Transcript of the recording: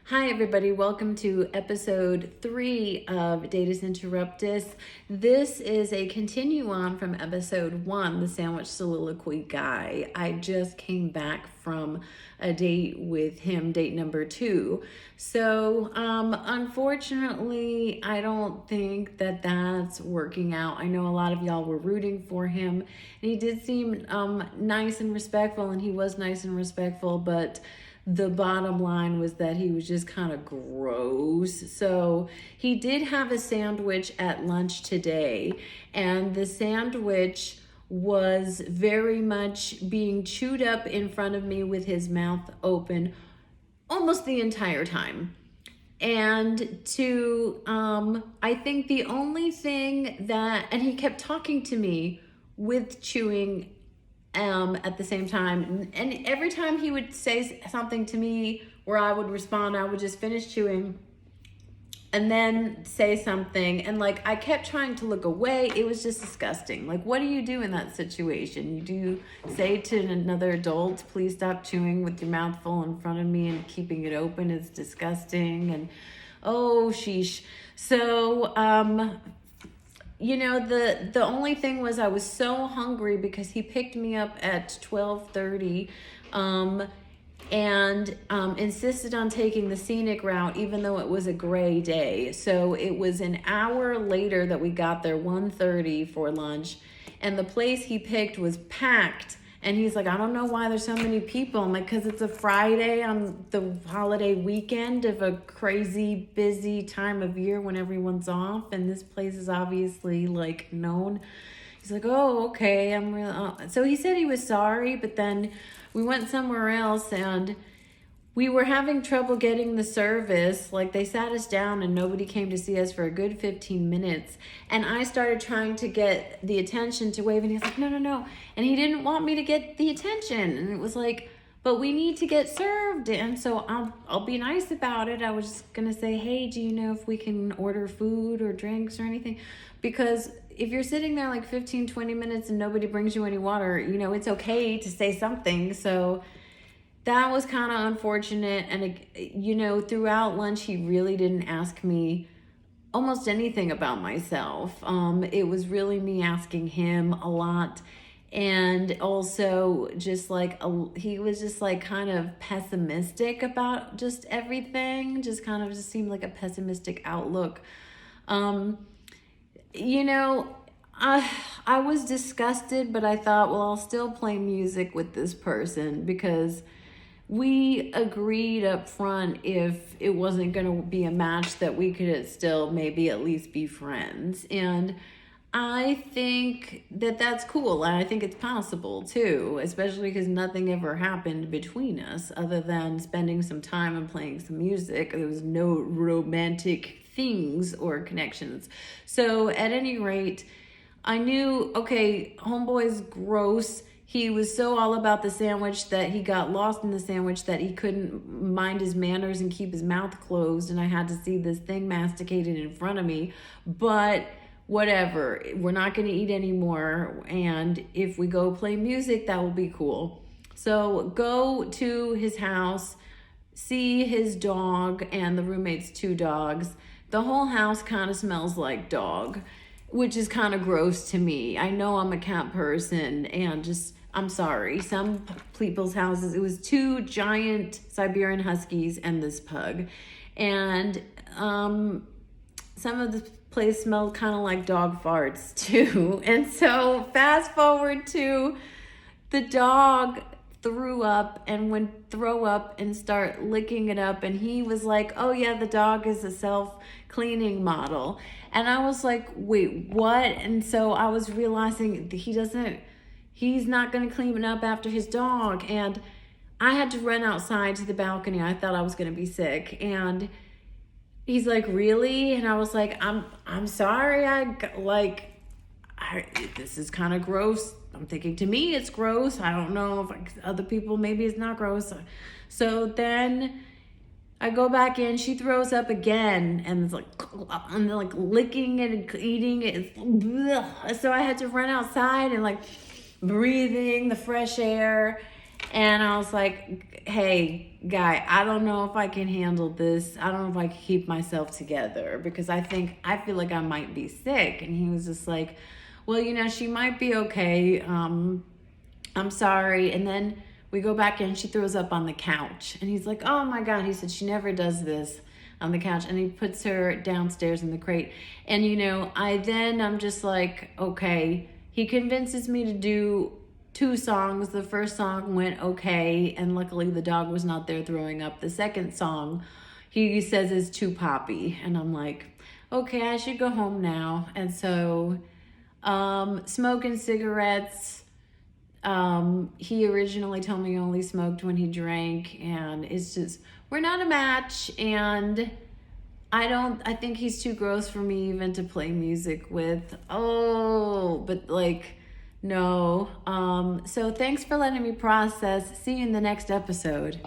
Hi everybody, welcome to episode 3 of Datus Interruptis. This is a continue on from episode 1, the sandwich soliloquy guy. I just came back from a date with him, date number 2. So unfortunately, I don't think that that's working out. I know a lot of y'all were rooting for him, and he did seem nice and respectful, and he was nice and respectful, but the bottom line was that he was just kind of gross. So he did have a sandwich at lunch today, and the sandwich was very much being chewed up in front of me with his mouth open almost the entire time. And I think the only thing and he kept talking to me with chewing at the same time. And every time he would say something to me where I would respond, I would just finish chewing and then say something. And I kept trying to look away. It was just disgusting. What do you do in that situation? You do say to another adult, please stop chewing with your mouth full in front of me and keeping it open is disgusting. And oh, sheesh. So, the only thing was I was so hungry because he picked me up at 12:30 and insisted on taking the scenic route even though it was a gray day. So it was an hour later that we got there, 1:30 for lunch, and the place he picked was packed. And he's like, I don't know why there's so many people. I'm like, because it's a Friday on the holiday weekend of a crazy busy time of year when everyone's off. And this place is obviously known. He's like, oh, okay. I'm really. So he said he was sorry, but then we went somewhere else and we were having trouble getting the service. They sat us down and nobody came to see us for a good 15 minutes. And I started trying to get the attention to wave, and he's like, no. And he didn't want me to get the attention. And it was like, but we need to get served. And so I'll be nice about it. I was just going to say, hey, do you know if we can order food or drinks or anything? Because if you're sitting there 15, 20 minutes and nobody brings you any water, it's okay to say something. So that was kind of unfortunate. And, throughout lunch, he really didn't ask me almost anything about myself. It was really me asking him a lot. And also just he was just kind of pessimistic about just everything. Just kind of just seemed like a pessimistic outlook. I was disgusted, but I thought, well, I'll still play music with this person because we agreed up front if it wasn't going to be a match that we could still maybe at least be friends. And I think that that's cool. And I think it's possible too, especially because nothing ever happened between us other than spending some time and playing some music. There was no romantic things or connections. So at any rate, I knew, okay, homeboy's gross. He was so all about the sandwich that he got lost in the sandwich that he couldn't mind his manners and keep his mouth closed. And I had to see this thing masticated in front of me. But whatever, we're not going to eat anymore. And if we go play music, that will be cool. So go to his house, see his dog and the roommate's 2 dogs. The whole house kind of smells like dog, which is kind of gross to me. I know I'm a cat person and I'm sorry. Some people's houses, it was 2 giant Siberian Huskies and this pug. And some of the place smelled kind of like dog farts too. And so fast forward to the dog threw up and would throw up and start licking it up. And he was like, oh yeah, the dog is a self-cleaning model. And I was like, wait, what? And so I was realizing he's not going to clean it up after his dog. And I had to run outside to the balcony. I thought I was going to be sick. And he's like, really? And I was like, I'm sorry. This is kind of gross. I'm thinking, to me, it's gross. I don't know if other people, maybe it's not gross. So then I go back in, she throws up again, and I'm licking it and eating it. So I had to run outside and breathing the fresh air. And I was like, hey, guy, I don't know if I can handle this. I don't know if I can keep myself together because I feel like I might be sick. And he was just like, well, you know, she might be okay. I'm sorry. And then we go back in, she throws up on the couch. And he's like, oh my God. He said, she never does this on the couch. And he puts her downstairs in the crate. And, you know, I'm just like, okay. He convinces me to do 2 songs. The first song went okay, and luckily the dog was not there throwing up. The second song, he says is too poppy, and I'm like, okay, I should go home now. And so, smoking cigarettes. He originally told me he only smoked when he drank, and it's just, we're not a match, and I think he's too gross for me even to play music with. Oh, but like, no. So thanks for letting me process. See you in the next episode.